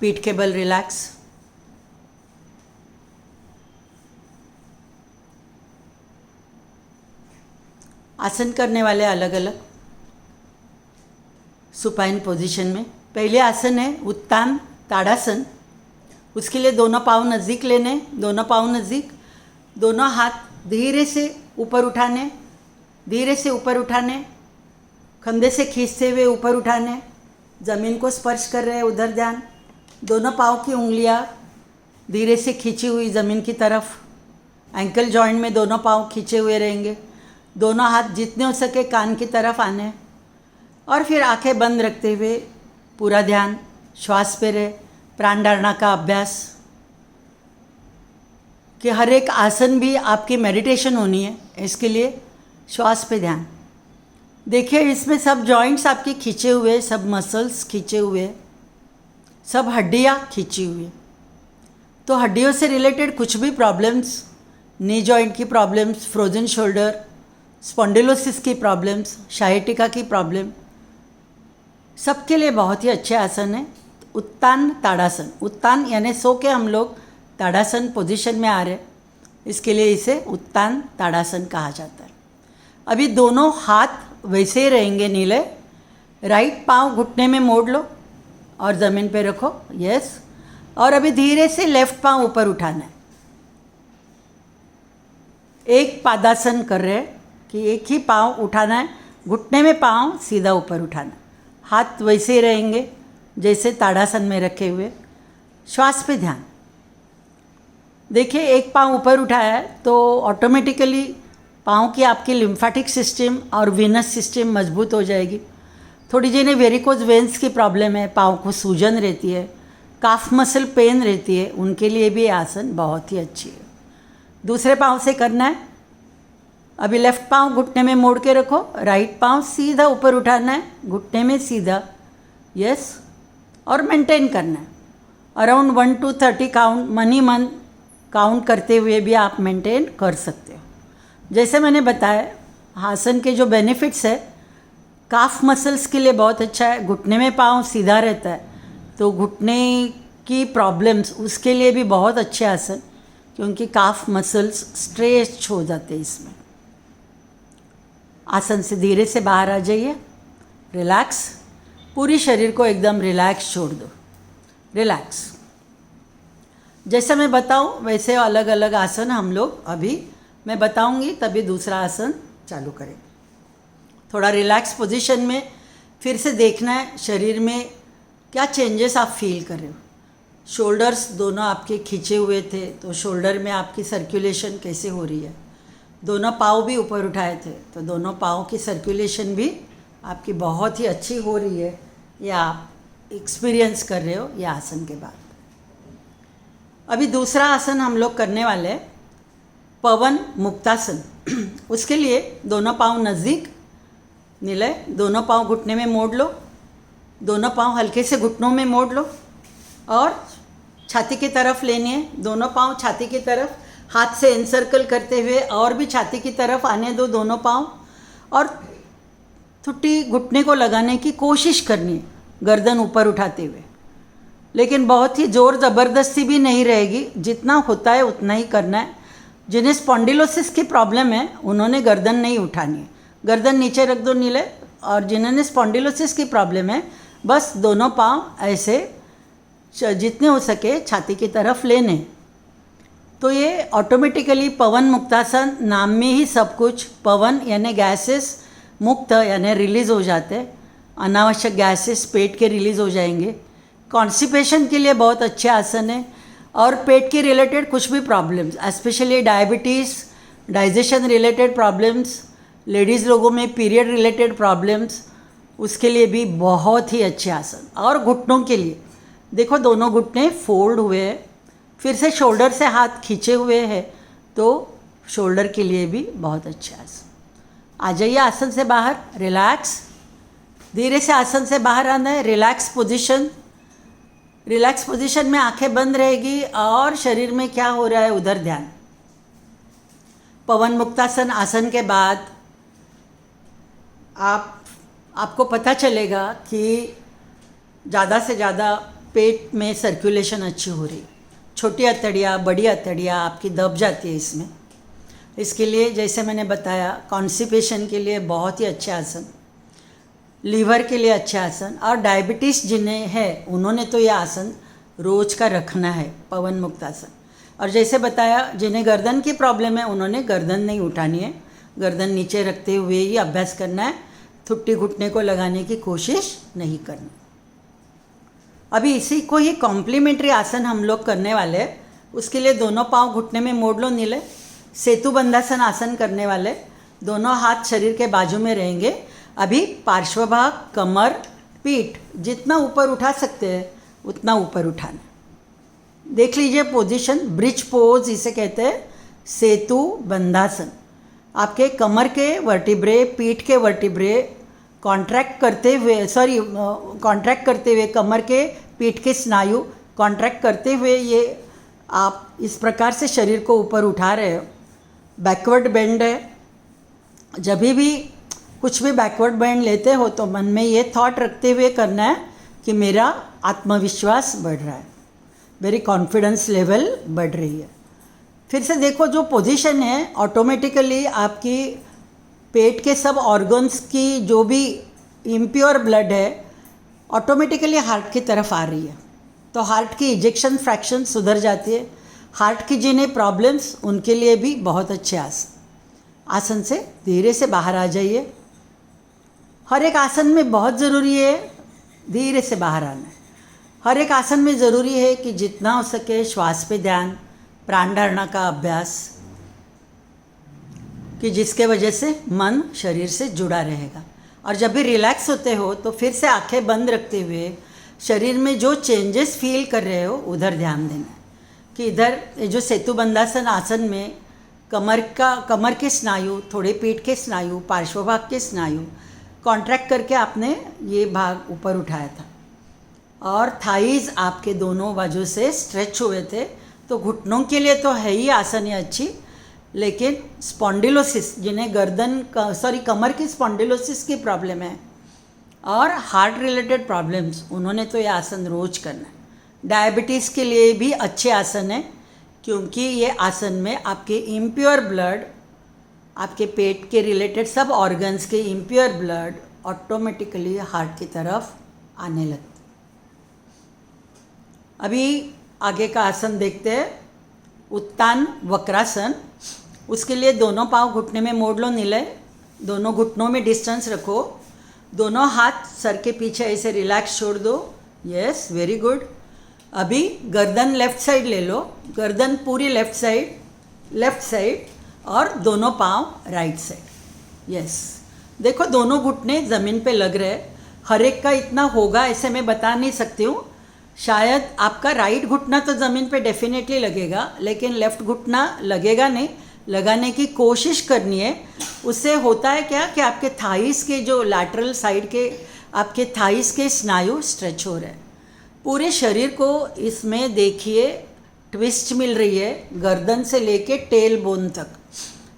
पीठ के बल रिलैक्स। आसन करने वाले अलग अलग सुपाइन पोजीशन में। पहले आसन है उत्तान ताड़ासन। उसके लिए दोनों पाँव नज़दीक लेने, दोनों पाँव नज़दीक, दोनों हाथ धीरे से ऊपर उठाने, धीरे से ऊपर उठाने, कंधे से खींचते हुए ऊपर उठाने, ज़मीन को स्पर्श कर रहे हैं उधर ध्यान। दोनों पाँव की उंगलियां धीरे से खींची हुई ज़मीन की तरफ। एंकल जॉइंट में दोनों पाँव खींचे हुए रहेंगे। दोनों हाथ जितने हो सके कान की तरफ आने और फिर आंखें बंद रखते हुए पूरा ध्यान श्वास पे रहे। प्राण धारणा का अभ्यास कि हर एक आसन भी आपकी मेडिटेशन होनी है, इसके लिए श्वास पे ध्यान। देखिए इसमें सब जॉइंट्स आपके खींचे हुए, सब मसल्स खींचे हुए, सब हड्डियाँ खींची हुई। तो हड्डियों से रिलेटेड कुछ भी प्रॉब्लम्स, नी जॉइंट की प्रॉब्लम्स, फ्रोजन शोल्डर, स्पॉन्डिलोसिस की प्रॉब्लम्स, शायटिका की प्रॉब्लम, सबके लिए बहुत ही अच्छे आसन है उत्तान ताड़ासन। उत्तान यानी सो के हम लोग ताड़ासन पोजीशन में आ रहे, इसके लिए इसे उत्तान ताड़ासन कहा जाता है। अभी दोनों हाथ वैसे ही रहेंगे नीले। राइट पाँव घुटने में मोड़ लो और ज़मीन पे रखो, यस। और अभी धीरे से लेफ्ट पाँव ऊपर उठाना है। एक पादासन कर रहे हैं कि एक ही पाँव उठाना है, घुटने में पाँव सीधा ऊपर उठाना। हाथ वैसे ही रहेंगे जैसे ताड़ासन में रखे हुए। श्वास पे ध्यान। देखिए एक पाँव ऊपर उठाया है तो ऑटोमेटिकली पाँव की आपकी लिम्फेटिक सिस्टम और वीनस सिस्टम मजबूत हो जाएगी। थोड़ी जिन्हें वेरिकोज वेंस की प्रॉब्लम है, पाँव को सूजन रहती है, काफ मसल पेन रहती है, उनके लिए भी आसन बहुत ही अच्छी है। दूसरे पाँव से करना है। अभी लेफ्ट पाँव घुटने में मोड़ के रखो, राइट पाँव सीधा ऊपर उठाना है, घुटने में सीधा, यस। और मेंटेन करना है। अराउंड 1 to 30 काउंट मन ही मन काउंट करते हुए भी आप मेंटेन कर सकते हो। जैसे मैंने बताया आसन के जो बेनिफिट्स है, काफ मसल्स के लिए बहुत अच्छा है। घुटने में पाँव सीधा रहता है तो घुटने की प्रॉब्लम्स उसके लिए भी बहुत अच्छे आसन, क्योंकि काफ मसल्स स्ट्रेच हो जाते हैं इसमें। आसन से धीरे से बाहर आ जाइए, रिलैक्स। पूरी शरीर को एकदम रिलैक्स छोड़ दो, रिलैक्स। जैसे मैं बताऊं वैसे अलग अलग आसन हम लोग अभी मैं बताऊंगी, तभी दूसरा आसन चालू करें। थोड़ा रिलैक्स पोजीशन में फिर से देखना है शरीर में क्या चेंजेस आप फील कर रहे हो। शोल्डर्स दोनों आपके खींचे हुए थे तो शोल्डर में आपकी सर्कुलेशन कैसे हो रही है। दोनों पाँव भी ऊपर उठाए थे तो दोनों पाँव की सर्कुलेशन भी आपकी बहुत ही अच्छी हो रही है, या आप एक्सपीरियंस कर रहे हो ये आसन के बाद। अभी दूसरा आसन हम लोग करने वाले हैं पवन मुक्तासन। उसके लिए दोनों पाँव नज़दीक मिले, दोनों पाँव घुटने में मोड़ लो, दोनों पाँव हल्के से घुटनों में मोड़ लो और छाती की तरफ लेनी है। दोनों पाँव छाती की तरफ हाथ से एनसर्कल करते हुए और भी छाती की तरफ आने दो दोनों पाँव, और थुट्टी घुटने को लगाने की कोशिश करनी है गर्दन ऊपर उठाते हुए, लेकिन बहुत ही ज़ोर ज़बरदस्ती भी नहीं रहेगी, जितना होता है उतना ही करना है। जिन्हें स्पॉन्डिलोसिस की प्रॉब्लम है उन्होंने गर्दन नहीं उठानी है, गर्दन नीचे रख दो नीले। और जिन्होंने स्पॉन्डिलोसिस की प्रॉब्लम है बस दोनों पाँव ऐसे जितने हो सके छाती की तरफ लेने। तो ये ऑटोमेटिकली पवन मुक्तासन नाम में ही सब कुछ, पवन यानी गैसेस, मुक्त यानी रिलीज़ हो जाते हैं, अनावश्यक गैसेस पेट के रिलीज़ हो जाएंगे। कॉन्स्टिपेशन के लिए बहुत अच्छे आसन है, और पेट के रिलेटेड कुछ भी problems, specially diabetes, digestion related problems, ladies लोगों में पीरियड रिलेटेड प्रॉब्लम्स, उसके लिए भी बहुत ही अच्छे आसन। और घुटनों के लिए देखो दोनों घुटने फोल्ड हुए हैं, फिर से शोल्डर से हाथ खींचे हुए हैं, तो शोल्डर के लिए भी बहुत अच्छे आसन। आ जाइए आसन से बाहर, रिलैक्स। धीरे से आसन से बाहर आना है, रिलैक्स पोजीशन। रिलैक्स पोजीशन में आंखें बंद रहेगी और शरीर में क्या हो रहा है उधर ध्यान। पवन मुक्तासन आसन के बाद आपको पता चलेगा कि ज़्यादा से ज़्यादा पेट में सर्कुलेशन अच्छी हो रही है। छोटी हथेलियाँ बड़ी हथेलियाँ आपकी दब जाती है इसमें। इसके लिए जैसे मैंने बताया कॉन्स्टिपेशन के लिए बहुत ही अच्छे आसन, लीवर के लिए अच्छे आसन, और डायबिटीज़ जिन्हें है उन्होंने तो ये आसन रोज का रखना है, पवन मुक्त आसन। और जैसे बताया जिन्हें गर्दन की प्रॉब्लम है उन्होंने गर्दन नहीं उठानी है, गर्दन नीचे रखते हुए ही अभ्यास करना है, थुट्टी घुटने को लगाने की कोशिश नहीं करनी। अभी इसी को ही कॉम्प्लीमेंट्री आसन हम लोग करने वाले हैं। उसके लिए दोनों पाँव घुटने में मोड़ लो नीले। सेतु बंधासन आसन करने वाले, दोनों हाथ शरीर के बाजू में रहेंगे। अभी पार्श्वभाग, कमर, पीठ जितना ऊपर उठा सकते हैं उतना ऊपर उठाना। देख लीजिए पोजीशन, ब्रिज पोज इसे कहते हैं, सेतु बंधासन। आपके कमर के वर्टिब्रे, पीठ के वर्टिब्रे कॉन्ट्रैक्ट करते हुए कमर के, पीठ के स्नायु कॉन्ट्रैक्ट करते हुए ये आप इस प्रकार से शरीर को ऊपर उठा रहे हो। बैकवर्ड बेंड है। जब भी कुछ भी बैकवर्ड बेंड लेते हो तो मन में ये थॉट रखते हुए करना है कि मेरा आत्मविश्वास बढ़ रहा है, मेरी कॉन्फिडेंस लेवल बढ़ रही है। फिर से देखो जो पोजीशन है ऑटोमेटिकली आपकी पेट के सब ऑर्गन्स की जो भी इम्प्योर ब्लड है ऑटोमेटिकली हार्ट की तरफ आ रही है, तो हार्ट की इजेक्शन फ्रैक्शन सुधर जाती है। हार्ट की जिन्हें प्रॉब्लम्स उनके लिए भी बहुत अच्छे आसन से धीरे से बाहर आ जाइए। हर एक आसन में बहुत ज़रूरी है धीरे से बाहर आना है। हर एक आसन में ज़रूरी है कि जितना हो सके श्वास पे ध्यान, प्राण धारणा का अभ्यास, कि जिसके वजह से मन शरीर से जुड़ा रहेगा। और जब भी रिलैक्स होते हो तो फिर से आंखें बंद रखते हुए शरीर में जो चेंजेस फील कर रहे हो उधर ध्यान देना है कि इधर जो सेतु बंधासन आसन में कमर के स्नायु, थोड़े पीठ के स्नायु, पार्श्वभाग के स्नायु कॉन्ट्रैक्ट करके आपने ये भाग ऊपर उठाया था और थाइज आपके दोनों बाजू से स्ट्रेच हुए थे। तो घुटनों के लिए तो है ही आसन ये अच्छी, लेकिन स्पॉन्डिलोसिस जिन्हें कमर की स्पॉन्डिलोसिस की प्रॉब्लम है और हार्ट रिलेटेड प्रॉब्लम्स, उन्होंने तो ये आसन रोज करना है। डायबिटीज़ के लिए भी अच्छे आसन है क्योंकि ये आसन में आपके इम्प्योर ब्लड, आपके पेट के रिलेटेड सब ऑर्गन्स के इम्प्योर ब्लड ऑटोमेटिकली हार्ट की तरफ आने लगते। अभी आगे का आसन देखते हैं, उत्तान वक्रासन। उसके लिए दोनों पाँव घुटने में मोड़ लो नीले, दोनों घुटनों में डिस्टेंस रखो, दोनों हाथ सर के पीछे ऐसे रिलैक्स छोड़ दो। Yes, very good. अभी गर्दन लेफ्ट साइड ले लो, गर्दन पूरी लेफ्ट साइड और दोनों पाँव राइट साइड। यस, देखो दोनों घुटने ज़मीन पे लग रहे हैं। हर एक का इतना होगा ऐसे मैं बता नहीं सकती हूँ। शायद आपका राइट घुटना तो ज़मीन पे डेफिनेटली लगेगा, लेकिन लेफ़्ट घुटना लगेगा नहीं, लगाने की कोशिश करनी है। उससे होता है क्या कि आपके थाइस के जो लैटरल साइड के आपके थाइस के स्नायु स्ट्रेच हो रहे हैं। पूरे शरीर को इसमें देखिए ट्विस्ट मिल रही है, गर्दन से लेके टेल बोन तक।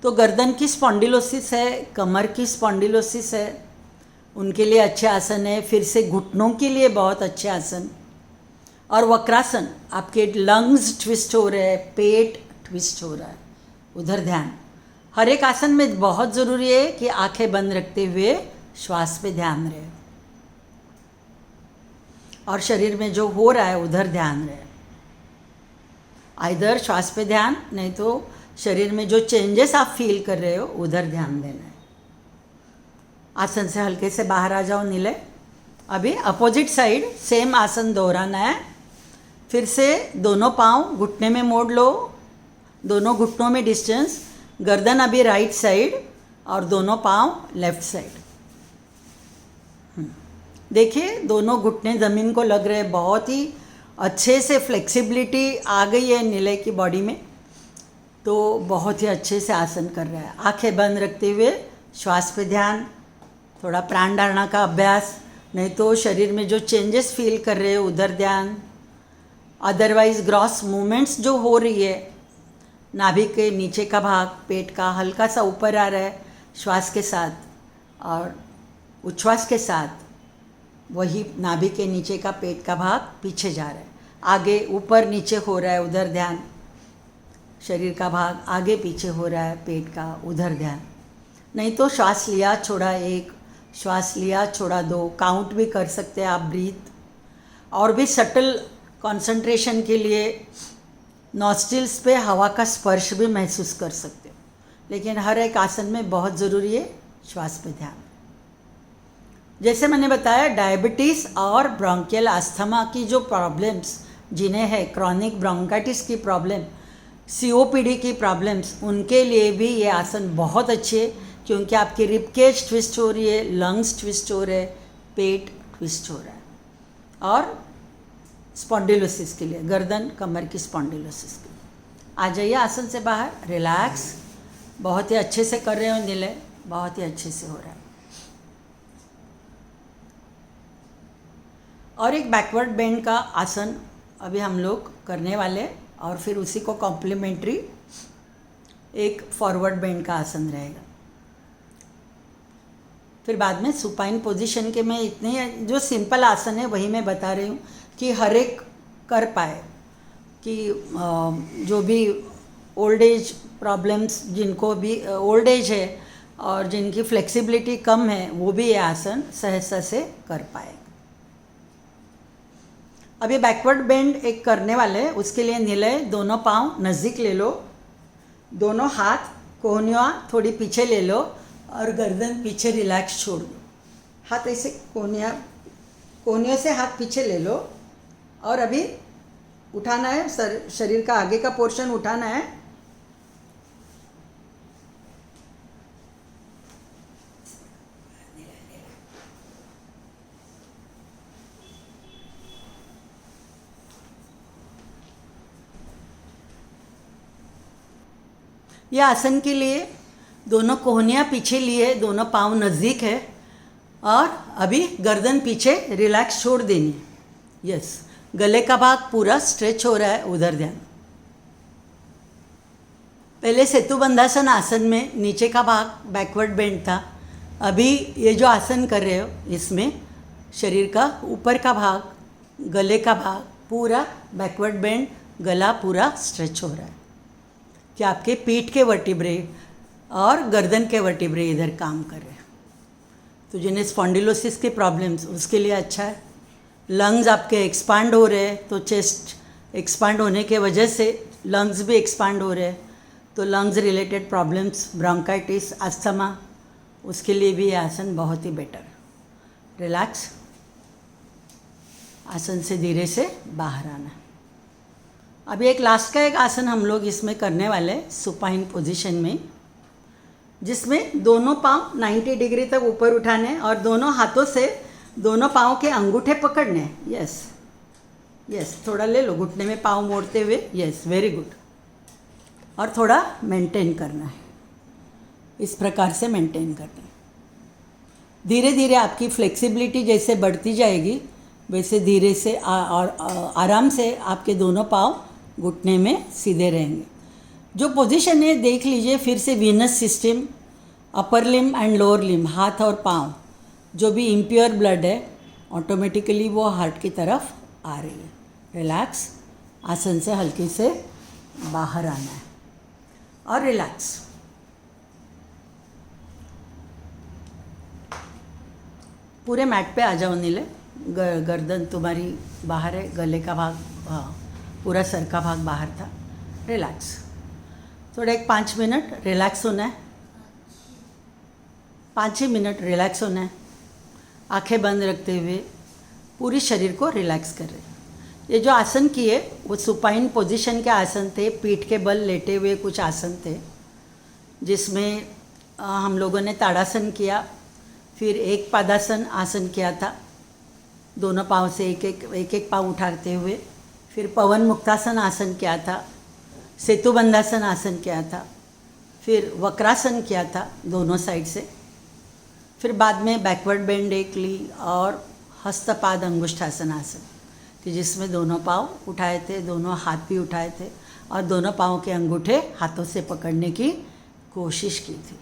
तो गर्दन की स्पॉन्डिलोसिस है, कमर की स्पॉन्डिलोसिस है, उनके लिए अच्छे आसन है। फिर से घुटनों के लिए बहुत अच्छे आसन। और वक्रासन, आपके लंग्स ट्विस्ट हो रहे हैं, पेट ट्विस्ट हो रहा है, उधर ध्यान। हर एक आसन में बहुत ज़रूरी है कि आंखें बंद रखते हुए श्वास पे ध्यान रहे और शरीर में जो हो रहा है उधर ध्यान रहे। इधर श्वास पे ध्यान, नहीं तो शरीर में जो चेंजेस आप फील कर रहे हो उधर ध्यान देना है। आसन से हल्के से बाहर आ जाओ नीले। अभी अपोजिट साइड सेम आसन दोहराना है। फिर से दोनों पाँव घुटने में मोड़ लो, दोनों घुटनों में डिस्टेंस, गर्दन अभी राइट साइड और दोनों पाँव लेफ्ट साइड। देखिए दोनों घुटने ज़मीन को लग रहे हैं, बहुत ही अच्छे से फ्लेक्सिबिलिटी आ गई है नीले की बॉडी में, तो बहुत ही अच्छे से आसन कर रहा है। आंखें बंद रखते हुए श्वास पे ध्यान, थोड़ा प्राण धारणा का अभ्यास, नहीं तो शरीर में जो चेंजेस फील कर रहे हो उधर ध्यान। अदरवाइज ग्रॉस मूवमेंट्स जो हो रही है, नाभि के नीचे का भाग पेट का हल्का सा ऊपर आ रहा है श्वास के साथ और उच्छ्वास के साथ, वही नाभि के नीचे का पेट का भाग पीछे जा रहा है, आगे ऊपर नीचे हो रहा है, उधर ध्यान। शरीर का भाग आगे पीछे हो रहा है, पेट का, उधर ध्यान। नहीं तो श्वास लिया छोड़ा 1, श्वास लिया छोड़ा 2, काउंट भी कर सकते हैं आप, ब्रीथ। और भी सटल कंसंट्रेशन के लिए नॉस्ट्रिल्स पे हवा का स्पर्श भी महसूस कर सकते हो, लेकिन हर एक आसन में बहुत ज़रूरी है श्वास पे ध्यान। जैसे मैंने बताया, डायबिटीज़ और ब्रोंकियल अस्थमा की जो प्रॉब्लम्स जिन्हें है, क्रॉनिक ब्रोंकाइटिस की प्रॉब्लम, COPD की प्रॉब्लम्स, उनके लिए भी ये आसन बहुत अच्छे है, क्योंकि आपकी रिब केज ट्विस्ट हो रही है, लंग्स ट्विस्ट हो रहे हैं, पेट ट्विस्ट हो रहा है। और स्पॉन्डिलोसिस के लिए, गर्दन कमर की स्पॉन्डिलोसिस के लिए। आ जाइए आसन से बाहर, रिलैक्स। बहुत ही अच्छे से कर रहे हो निलय, बहुत ही अच्छे से हो रहा है। और एक बैकवर्ड बेंड का आसन अभी हम लोग करने वाले, और फिर उसी को कॉम्प्लीमेंट्री एक फॉरवर्ड बेंड का आसन रहेगा। फिर बाद में सुपाइन पोजीशन के, मैं इतने जो सिंपल आसन है वही मैं बता रही हूँ कि हर एक कर पाए, कि जो भी ओल्ड एज प्रॉब्लम्स, जिनको भी ओल्ड एज है और जिनकी फ्लेक्सिबिलिटी कम है, वो भी ये आसन सहजता से कर पाए। अभी बैकवर्ड बेंड एक करने वाले, उसके लिए निलय, दोनों पाँव नज़दीक ले लो, दोनों हाथ कोहनियाँ थोड़ी पीछे ले लो, और गर्दन पीछे रिलैक्स छोड़ दो। हाथ ऐसे कोहनियों से हाथ पीछे ले लो, और अभी उठाना है, शरीर का आगे का पोर्शन उठाना है। यह आसन के लिए दोनों कोहनियाँ पीछे लिए, दोनों पाँव नज़दीक है, और अभी गर्दन पीछे रिलैक्स छोड़ देनी है। यस, गले का भाग पूरा स्ट्रेच हो रहा है, उधर ध्यान। पहले सेतुबंधासन आसन में नीचे का भाग बैकवर्ड बेंड था, अभी ये जो आसन कर रहे हो इसमें शरीर का ऊपर का भाग, गले का भाग पूरा बैकवर्ड बेंड, गला पूरा स्ट्रेच हो रहा है, कि आपके पीठ के वर्टिब्रे और गर्दन के वर्टिब्रे इधर काम कर रहे हैं। तो जिन्हें स्पॉन्डिलोसिस के प्रॉब्लम्स, उसके लिए अच्छा है। लंग्स आपके एक्सपांड हो रहे हैं, तो चेस्ट एक्सपांड होने के वजह से लंग्स भी एक्सपांड हो रहे हैं, तो lungs related problems, bronchitis, asthma, उसके लिए भी ये आसन बहुत ही बेटर। रिलैक्स, आसन से धीरे से बाहर आना। अभी एक लास्ट का एक आसन हम लोग इसमें करने वाले, सुपाइन पोजीशन में, जिसमें दोनों पाँव 90 डिग्री तक ऊपर उठाने और दोनों हाथों से दोनों पाँव के अंगूठे पकड़ने। यस यस, थोड़ा ले लो घुटने में पाँव मोड़ते हुए। Yes, very good. और थोड़ा मेंटेन करना है, इस प्रकार से मेंटेन करना है। धीरे धीरे आपकी फ्लेक्सिबिलिटी जैसे बढ़ती जाएगी, वैसे धीरे से और आराम से आपके दोनों पाँव घुटने में सीधे रहेंगे। जो पोजीशन है देख लीजिए फिर से, venous system, upper limb and lower limb, हाथ और पाँव, जो भी इम्प्योर ब्लड है ऑटोमेटिकली वो हार्ट की तरफ आ रही है। रिलैक्स, आसन से हल्के से बाहर आना है और रिलैक्स। पूरे मैट पे आ जाओ नीले, गर्दन तुम्हारी बाहर है, गले का भाग, हाँ पूरा सर का भाग बाहर था। रिलैक्स, थोड़ा एक 5 मिनट रिलैक्स होना है, 5 ही मिनट रिलैक्स होना है। आंखें बंद रखते हुए पूरी शरीर को रिलैक्स कर रहे हैं। ये जो आसन किए वो सुपाइन पोजीशन के आसन थे, पीठ के बल लेटे हुए कुछ आसन थे, जिसमें हम लोगों ने ताड़ासन किया, फिर एक पादासन आसन किया था, दोनों पाँव से एक एक पाँव उठाते हुए, फिर पवन मुक्तासन आसन किया था, सेतुबंधासन आसन किया था, फिर वक्रासन किया था दोनों साइड से, फिर बाद में बैकवर्ड बेंड एक ली और हस्तपाद अंगुष्ठासन आसन, कि जिसमें दोनों पाँव उठाए थे, दोनों हाथ भी उठाए थे और दोनों पाँव के अंगूठे हाथों से पकड़ने की कोशिश की थी।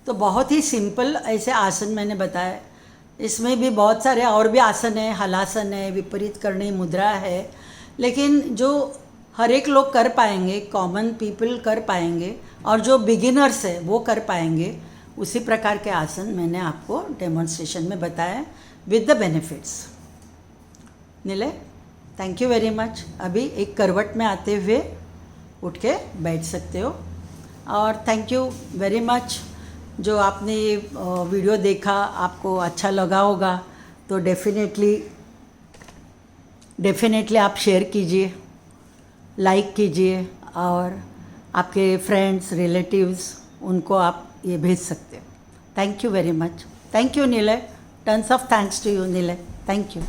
तो बहुत ही सिंपल ऐसे आसन मैंने बताया इसमें भी बहुत सारे और भी आसन है, हलासन है, विपरीत करणी मुद्रा है, लेकिन जो हर एक लोग कर पाएंगे, कॉमन पीपल कर पाएंगे, और जो बिगिनर्स है वो कर पाएंगे, उसी प्रकार के आसन मैंने आपको डेमोन्स्ट्रेशन में बताया विद द बेनिफिट्स। नीले, थैंक यू वेरी मच। अभी एक करवट में आते हुए उठ के बैठ सकते हो। और थैंक यू वेरी मच जो आपने ये वीडियो देखा, आपको अच्छा लगा होगा तो डेफिनेटली आप शेयर कीजिए, लाइक कीजिए, और आपके फ्रेंड्स रिलेटिव्स उनको आप ये भेज सकते हो। Thank you very much. Thank you Nilay, tons of thanks to you Nilay, thank you.